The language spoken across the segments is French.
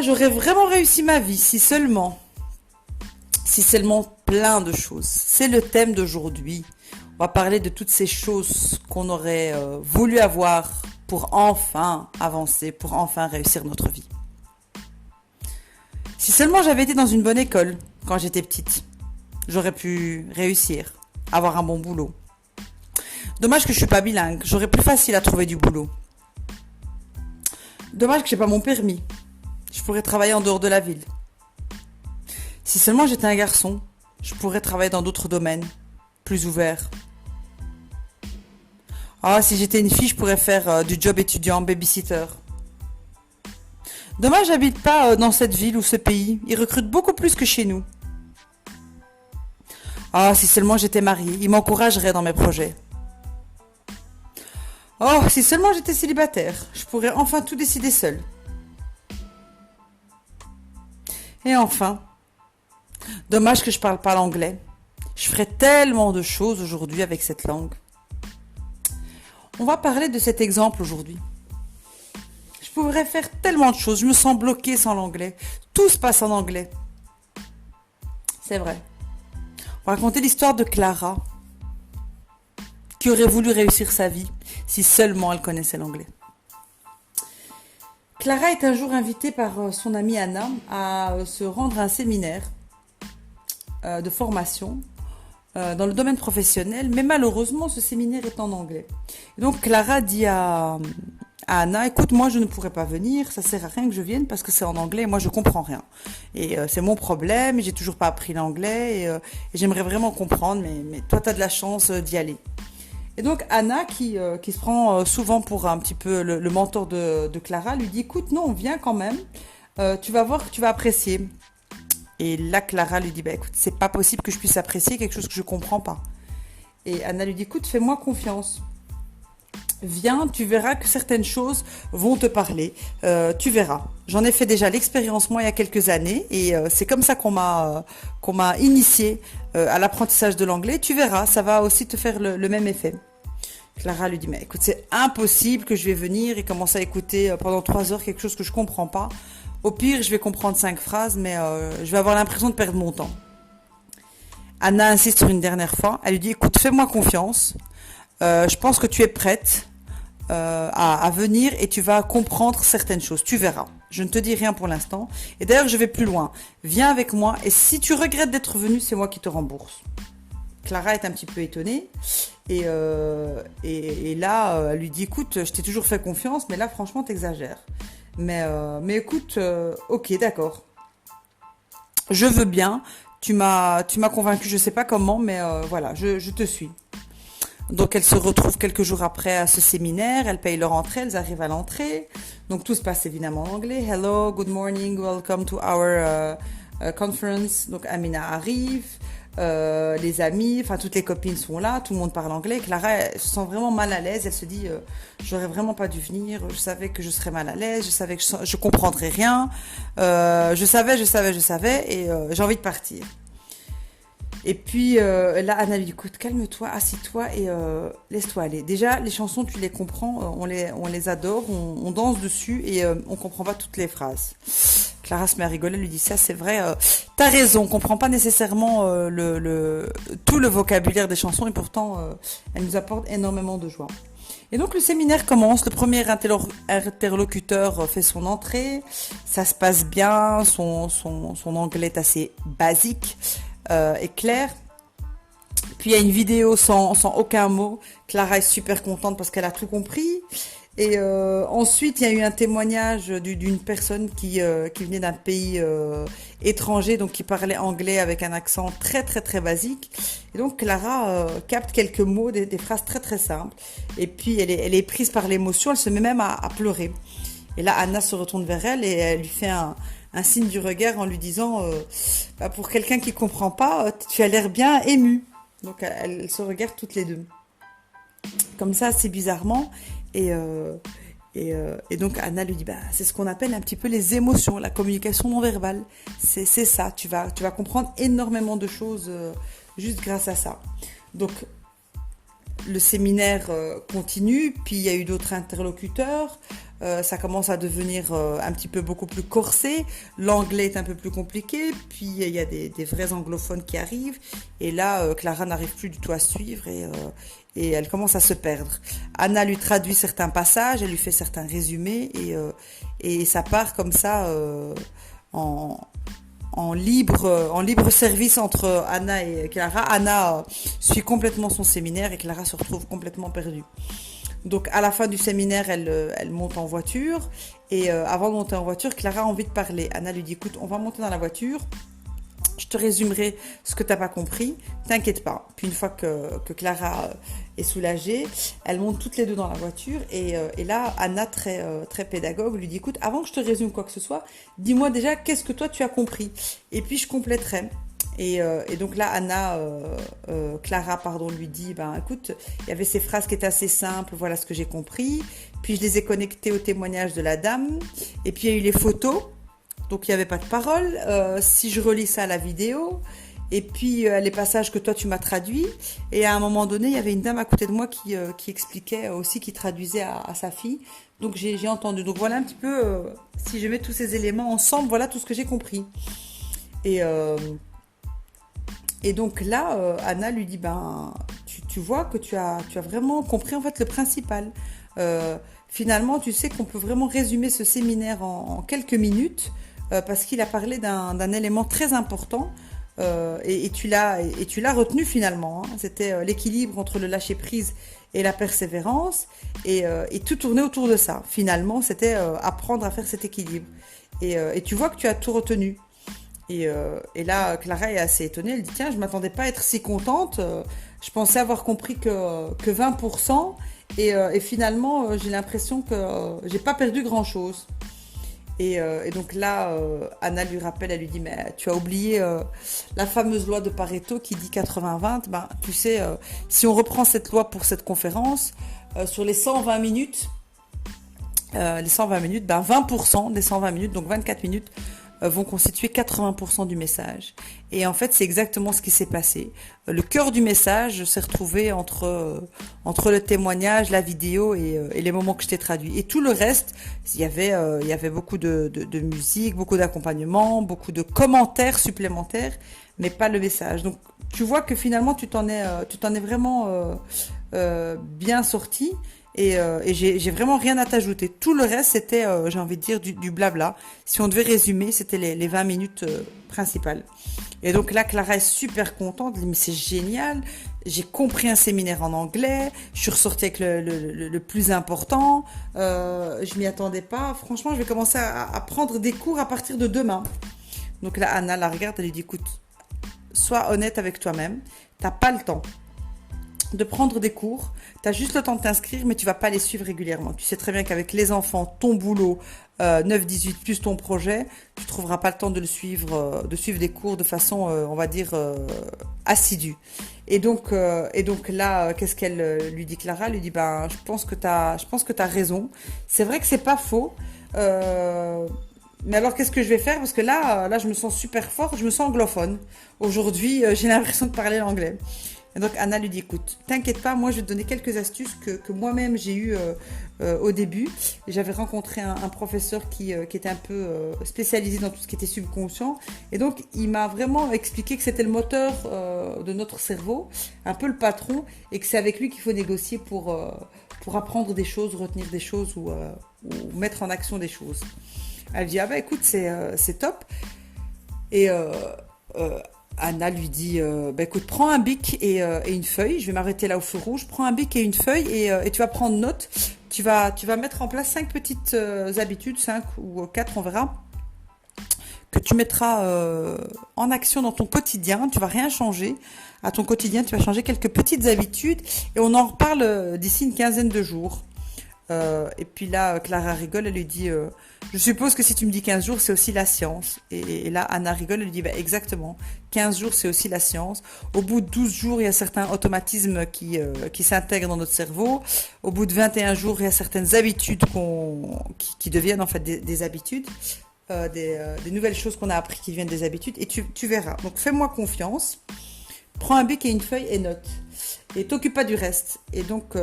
j'aurais vraiment réussi ma vie si seulement. Si seulement plein de choses. C'est le thème d'aujourd'hui. On va parler de toutes ces choses qu'on aurait voulu avoir pour enfin avancer, pour enfin réussir notre vie. Si seulement j'avais été dans une bonne école quand j'étais petite, j'aurais pu réussir, avoir un bon boulot. Dommage que je suis pas bilingue, j'aurais plus facile à trouver du boulot. Dommage que j'ai pas mon permis. Je pourrais travailler en dehors de la ville. Si seulement j'étais un garçon, je pourrais travailler dans d'autres domaines, plus ouverts. Ah, si j'étais une fille, je pourrais faire du job étudiant, babysitter. Dommage, j'habite pas dans cette ville ou ce pays. Ils recrutent beaucoup plus que chez nous. Ah, si seulement j'étais mariée, ils m'encourageraient dans mes projets. Oh, si seulement j'étais célibataire, je pourrais enfin tout décider seule. Et enfin, dommage que je parle pas l'anglais. Je ferais tellement de choses aujourd'hui avec cette langue. On va parler de cet exemple aujourd'hui. Je pourrais faire tellement de choses. Je me sens bloquée sans l'anglais. Tout se passe en anglais. C'est vrai. On va raconter l'histoire de Clara, qui aurait voulu réussir sa vie si seulement elle connaissait l'anglais. Clara est un jour invitée par son amie Anna à se rendre à un séminaire de formation dans le domaine professionnel, mais malheureusement ce séminaire est en anglais. Et donc Clara dit à Anna, écoute, moi je ne pourrais pas venir, ça sert à rien que je vienne parce que c'est en anglais et moi je comprends rien. Et c'est mon problème, j'ai toujours pas appris l'anglais et j'aimerais vraiment comprendre, mais toi tu as de la chance d'y aller. Et donc Anna, qui se prend souvent pour un petit peu le mentor de Clara, lui dit, écoute, non, viens quand même, tu vas voir que tu vas apprécier. Et là, Clara lui dit, bah écoute, c'est pas possible que je puisse apprécier quelque chose que je comprends pas. Et Anna lui dit, écoute, fais-moi confiance. Viens, tu verras que certaines choses vont te parler. Tu verras. J'en ai fait déjà l'expérience moi il y a quelques années et c'est comme ça qu'on m'a initié à l'apprentissage de l'anglais. Tu verras, ça va aussi te faire le même effet. Clara lui dit, mais écoute, c'est impossible que je vais venir et commencer à écouter pendant 3 heures quelque chose que je comprends pas. Au pire, je vais comprendre 5 phrases, mais je vais avoir l'impression de perdre mon temps. Anna insiste sur une dernière fois. Elle lui dit, écoute, fais-moi confiance. Je pense que tu es prête à venir et tu vas comprendre certaines choses. Tu verras. Je ne te dis rien pour l'instant. Et d'ailleurs, je vais plus loin. Viens avec moi et si tu regrettes d'être venu, c'est moi qui te rembourse. Clara est un petit peu étonnée et là, elle lui dit, écoute, je t'ai toujours fait confiance, mais là, franchement, t'exagères. Mais écoute, ok, d'accord. Je veux bien. Tu m'as convaincu, je sais pas comment, mais voilà, je te suis. Donc elles se retrouvent quelques jours après à ce séminaire, elles payent leur entrée, elles arrivent à l'entrée. Donc tout se passe évidemment en anglais. Hello, good morning, welcome to our conference. Donc Amina arrive, les amis, enfin toutes les copines sont là, tout le monde parle anglais. Clara elle se sent vraiment mal à l'aise, elle se dit j'aurais vraiment pas dû venir, je savais que je serais mal à l'aise, je savais que je comprendrais rien, je savais et j'ai envie de partir. Et puis là, Anna lui dit, écoute, calme-toi, assis-toi et laisse-toi aller. Déjà, les chansons, tu les comprends, on les adore, on danse dessus et on comprend pas toutes les phrases. Clara se met à rigoler, lui dit, ça c'est vrai, t'as raison, on comprend pas nécessairement tout le vocabulaire des chansons et pourtant, elle nous apporte énormément de joie. Et donc le séminaire commence, le premier interlocuteur fait son entrée, ça se passe bien, son anglais est assez basique. Est clair. Puis il y a une vidéo sans aucun mot. Clara est super contente parce qu'elle a tout compris. Et ensuite, il y a eu un témoignage d'une personne qui venait d'un pays étranger, donc qui parlait anglais avec un accent très très très basique. Et donc Clara capte quelques mots, des phrases très très simples. Et puis elle est prise par l'émotion, elle se met même à pleurer. Et là, Anna se retourne vers elle et elle lui fait un signe du regard en lui disant pour quelqu'un qui comprend pas, tu as l'air bien émue. Donc elles se regardent toutes les deux. Comme ça, assez bizarrement. Et donc Anna lui dit c'est ce qu'on appelle un petit peu les émotions, la communication non verbale. C'est ça, tu vas comprendre énormément de choses juste grâce à ça. Donc le séminaire continue, puis il y a eu d'autres interlocuteurs. ça commence à devenir un petit peu beaucoup plus corsé, l'anglais est un peu plus compliqué, puis il y a des vrais anglophones qui arrivent, et là, Clara n'arrive plus du tout à suivre, et elle commence à se perdre. Anna lui traduit certains passages, elle lui fait certains résumés, et ça part comme ça en, en libre service entre Anna et Clara. Anna suit complètement son séminaire et Clara se retrouve complètement perdue. Donc à la fin du séminaire, elle monte en voiture et avant de monter en voiture, Clara a envie de parler. Anna lui dit, écoute, on va monter dans la voiture, je te résumerai ce que tu n'as pas compris, t'inquiète pas. Puis une fois que Clara est soulagée, elles montent toutes les deux dans la voiture et là, Anna, très pédagogue, lui dit, écoute, avant que je te résume quoi que ce soit, dis-moi déjà qu'est-ce que toi tu as compris. Et puis je compléterai. Et donc là, Clara, pardon, lui dit, ben écoute, il y avait ces phrases qui étaient assez simples, voilà ce que j'ai compris. Puis je les ai connectées au témoignage de la dame. Et puis il y a eu les photos, donc il n'y avait pas de parole. Si je relis ça à la vidéo, et puis les passages que toi tu m'as traduits. Et à un moment donné, il y avait une dame à côté de moi qui expliquait aussi, qui traduisait à sa fille. Donc j'ai entendu. Donc voilà un petit peu, si je mets tous ces éléments ensemble, voilà tout ce que j'ai compris. Et... Et donc là, Anna lui dit, ben, tu vois que tu as vraiment compris en fait le principal. Finalement, tu sais qu'on peut vraiment résumer ce séminaire en quelques minutes parce qu'il a parlé d'un élément très important et tu l'as retenu finalement. Hein. C'était l'équilibre entre le lâcher prise et la persévérance et tout tournait autour de ça. Finalement, c'était apprendre à faire cet équilibre. Et tu vois que tu as tout retenu. Et là, Clara est assez étonnée. Elle dit, tiens, je m'attendais pas à être si contente. Je pensais avoir compris que 20%. Et finalement, j'ai l'impression que j'ai pas perdu grand-chose. Et donc là, Anna lui rappelle, elle lui dit, mais tu as oublié la fameuse loi de Pareto qui dit 80-20. Ben, tu sais, si on reprend cette loi pour cette conférence, sur les 120 minutes, ben 20% des 120 minutes, donc 24 minutes, vont constituer 80% du message. Et en fait, c'est exactement ce qui s'est passé. Le cœur du message s'est retrouvé entre le témoignage, la vidéo et les moments que je t'ai traduits. Et tout le reste, il y avait beaucoup de musique, beaucoup d'accompagnement, beaucoup de commentaires supplémentaires, mais pas le message. Donc, tu vois que finalement, tu t'en es vraiment bien sorti. Et j'ai vraiment rien à t'ajouter. Tout le reste, c'était, j'ai envie de dire, du blabla. Si on devait résumer, c'était les 20 minutes principales. Et donc là, Clara est super contente. Elle dit, mais c'est génial. J'ai compris un séminaire en anglais. Je suis ressortie avec le plus important. Je m'y attendais pas. Franchement, je vais commencer à prendre des cours à partir de demain. Donc là, Anna la regarde. Elle lui dit, écoute, sois honnête avec toi-même. T'as pas le temps de prendre des cours, tu as juste le temps de t'inscrire, mais tu vas pas les suivre régulièrement. Tu sais très bien qu'avec les enfants, ton boulot, 9-18 plus ton projet, tu trouveras pas le temps de suivre des cours de façon, on va dire, assidue. Et donc là, qu'est-ce qu'elle lui dit, Clara? Elle lui dit, ben, je pense que t'as raison. C'est vrai que c'est pas faux. Mais alors, qu'est-ce que je vais faire? Parce que là, je me sens super fort, je me sens anglophone. Aujourd'hui, j'ai l'impression de parler l'anglais. Et donc Anna lui dit, écoute, t'inquiète pas, moi je vais te donner quelques astuces que moi-même j'ai eues au début. J'avais rencontré un professeur qui était un peu spécialisé dans tout ce qui était subconscient. Et donc il m'a vraiment expliqué que c'était le moteur de notre cerveau, un peu le patron, et que c'est avec lui qu'il faut négocier pour apprendre des choses, retenir des choses ou mettre en action des choses. Elle dit, ah bah écoute, c'est top. Et Anna lui dit, bah écoute, prends un bic et une feuille. Je vais m'arrêter là au feu rouge. Prends un bic et une feuille et tu vas prendre note. Tu vas mettre en place 5 petites habitudes, 5 ou 4, on verra, que tu mettras en action dans ton quotidien. Tu vas rien changer à ton quotidien. Tu vas changer quelques petites habitudes et on en reparle d'ici une quinzaine de jours. Et puis là, Clara rigole, elle lui dit, je suppose que si tu me dis 15 jours, c'est aussi la science. Et là, Anna rigole, elle lui dit, bah, exactement, 15 jours, c'est aussi la science. Au bout de 12 jours, il y a certains automatismes qui s'intègrent dans notre cerveau. Au bout de 21 jours, il y a certaines habitudes qui deviennent en fait des habitudes, des nouvelles choses qu'on a appris qui deviennent des habitudes. Et tu verras. Donc, fais-moi confiance. Prends un bic et une feuille et note. Et t'occupe pas du reste. Et donc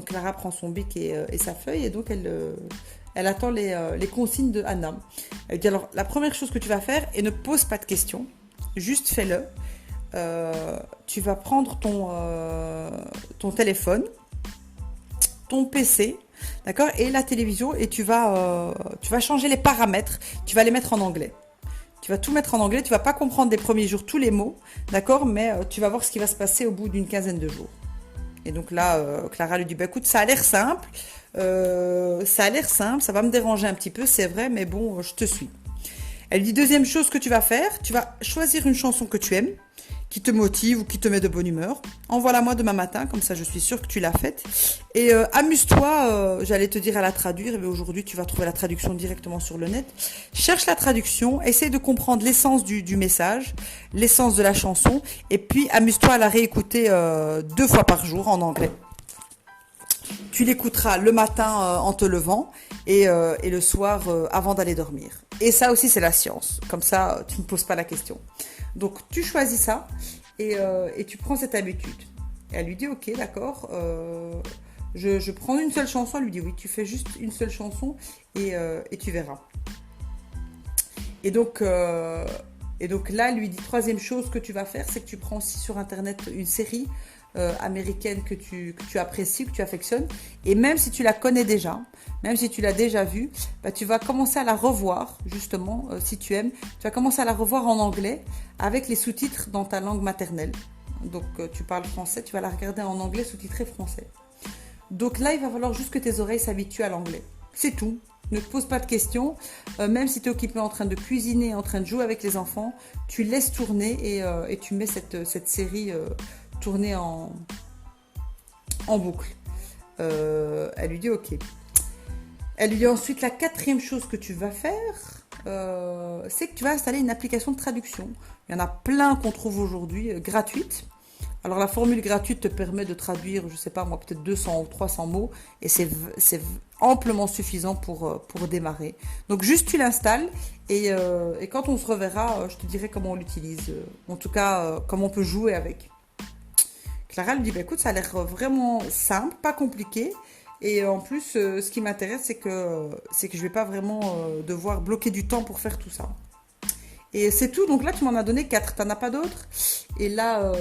Clara prend son bic et sa feuille et donc elle attend les consignes de Anna. Elle dit alors la première chose que tu vas faire et ne pose pas de questions, juste fais-le. Tu vas prendre ton téléphone, ton PC, d'accord, et la télévision et tu vas changer les paramètres, tu vas les mettre en anglais. Tu vas tout mettre en anglais, tu vas pas comprendre des premiers jours tous les mots, d'accord, mais tu vas voir ce qui va se passer au bout d'une quinzaine de jours. Et donc là, Clara lui dit, bah écoute, ça a l'air simple, ça va me déranger un petit peu, c'est vrai, mais bon, je te suis. Elle dit, deuxième chose que tu vas faire, tu vas choisir une chanson que tu aimes, qui te motive ou qui te met de bonne humeur. Envoie-la moi demain matin, comme ça je suis sûre que tu l'as faite. Et amuse-toi, j'allais te dire à la traduire, mais aujourd'hui tu vas trouver la traduction directement sur le net. Cherche la traduction, essaye de comprendre l'essence du message, l'essence de la chanson, et puis amuse-toi à la réécouter 2 fois par jour en anglais. Tu l'écouteras le matin en te levant et le soir avant d'aller dormir. Et ça aussi, c'est la science. Comme ça, tu ne poses pas la question. Donc, tu choisis ça et tu prends cette habitude. Et elle lui dit, ok, d'accord, je prends une seule chanson. Elle lui dit, oui, tu fais juste une seule chanson et tu verras. Et donc là, elle lui dit, troisième chose que tu vas faire, c'est que tu prends aussi sur Internet une série américaine que tu apprécies, que tu affectionnes. Et même si tu la connais déjà, même si tu l'as déjà vue, bah, tu vas commencer à la revoir, justement, si tu aimes. Tu vas commencer à la revoir en anglais avec les sous-titres dans ta langue maternelle. Donc, tu parles français, tu vas la regarder en anglais sous-titré français. Donc là, il va falloir juste que tes oreilles s'habituent à l'anglais. C'est tout. Ne te pose pas de questions. Même si tu es occupé en train de cuisiner, en train de jouer avec les enfants, tu laisses tourner et tu mets cette série tourner en boucle. Elle lui dit ok. Elle lui dit ensuite la quatrième chose que tu vas faire, c'est que tu vas installer une application de traduction. Il y en a plein qu'on trouve aujourd'hui gratuites. Alors la formule gratuite te permet de traduire, je sais pas moi, peut-être 200 ou 300 mots et c'est amplement suffisant pour démarrer. Donc juste tu l'installes et quand on se reverra, je te dirai comment on l'utilise. En tout cas, comment on peut jouer avec. Clara lui dit, bah, écoute, ça a l'air vraiment simple, pas compliqué. Et en plus, ce qui m'intéresse, c'est que je vais pas vraiment devoir bloquer du temps pour faire tout ça. Et c'est tout. Donc là, tu m'en as donné 4. T'en as pas d'autres? Et là,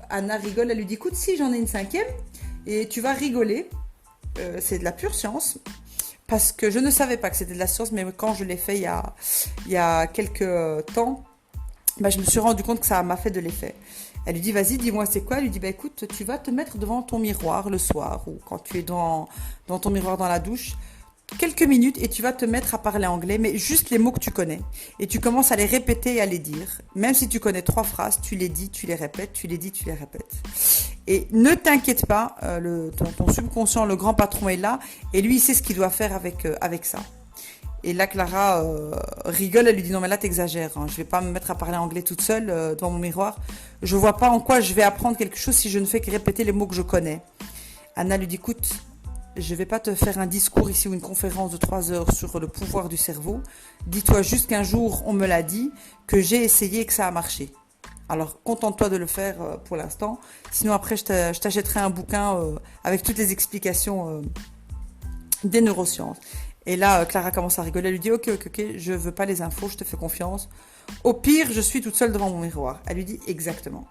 Anna rigole. Elle lui dit, écoute, si j'en ai une cinquième, et tu vas rigoler. C'est de la pure science. Parce que je ne savais pas que c'était de la science, mais quand je l'ai fait il y a quelques temps, bah, je me suis rendu compte que ça m'a fait de l'effet. Elle lui dit, vas-y, dis-moi c'est quoi. Elle lui dit, bah écoute, tu vas te mettre devant ton miroir le soir ou quand tu es dans ton miroir dans la douche, quelques minutes et tu vas te mettre à parler anglais, mais juste les mots que tu connais. Et tu commences à les répéter et à les dire. Même si tu connais 3 phrases, tu les dis, tu les répètes, tu les dis, tu les répètes. Et ne t'inquiète pas, ton subconscient, le grand patron est là et lui, il sait ce qu'il doit faire avec ça. Et là, Clara rigole, elle lui dit, non mais là t'exagères, hein. Je vais pas me mettre à parler anglais toute seule devant mon miroir. Je vois pas en quoi je vais apprendre quelque chose si je ne fais que répéter les mots que je connais. Anna lui dit, écoute, je vais pas te faire un discours ici ou une conférence de 3 heures sur le pouvoir du cerveau. Dis-toi juste qu'un jour, on me l'a dit, que j'ai essayé et que ça a marché. Alors, contente-toi de le faire pour l'instant. Sinon, après, je t'achèterai un bouquin avec toutes les explications des neurosciences. Et là, Clara commence à rigoler. Elle lui dit, ok, je veux pas les infos, je te fais confiance. Au pire, je suis toute seule devant mon miroir. Elle lui dit exactement.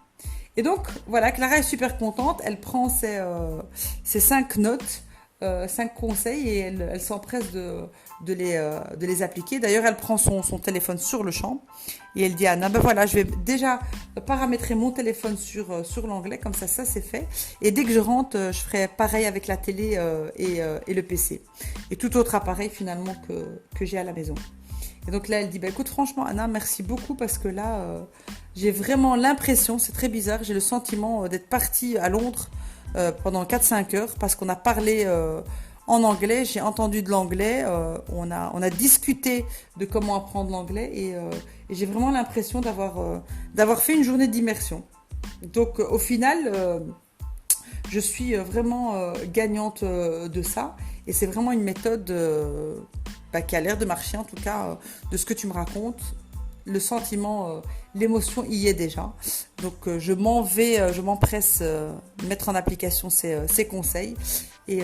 Et donc, voilà, Clara est super contente. Elle prend ses 5 notes, 5 conseils et elle s'empresse de les appliquer. D'ailleurs, elle prend son téléphone sur le champ et elle dit à Anna, ben voilà, je vais déjà paramétrer mon téléphone sur l'anglais, comme ça c'est fait. Et dès que je rentre, je ferai pareil avec la télé et le PC. Et tout autre appareil finalement que j'ai à la maison. Et donc là, elle dit, bah, écoute, franchement, Anna, merci beaucoup parce que là, j'ai vraiment l'impression, c'est très bizarre, j'ai le sentiment d'être partie à Londres pendant 4-5 heures parce qu'on a parlé en anglais, j'ai entendu de l'anglais, on a discuté de comment apprendre l'anglais et j'ai vraiment l'impression d'avoir fait une journée d'immersion. Donc au final, je suis vraiment gagnante de ça et c'est vraiment une méthode qui a l'air de marcher en tout cas de ce que tu me racontes. le sentiment, l'émotion y est déjà. Donc je m'empresse mettre en application ces conseils. Et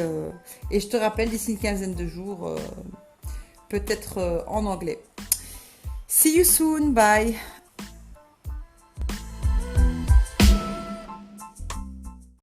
je te rappelle d'ici une quinzaine de jours, peut-être en anglais. See you soon, bye.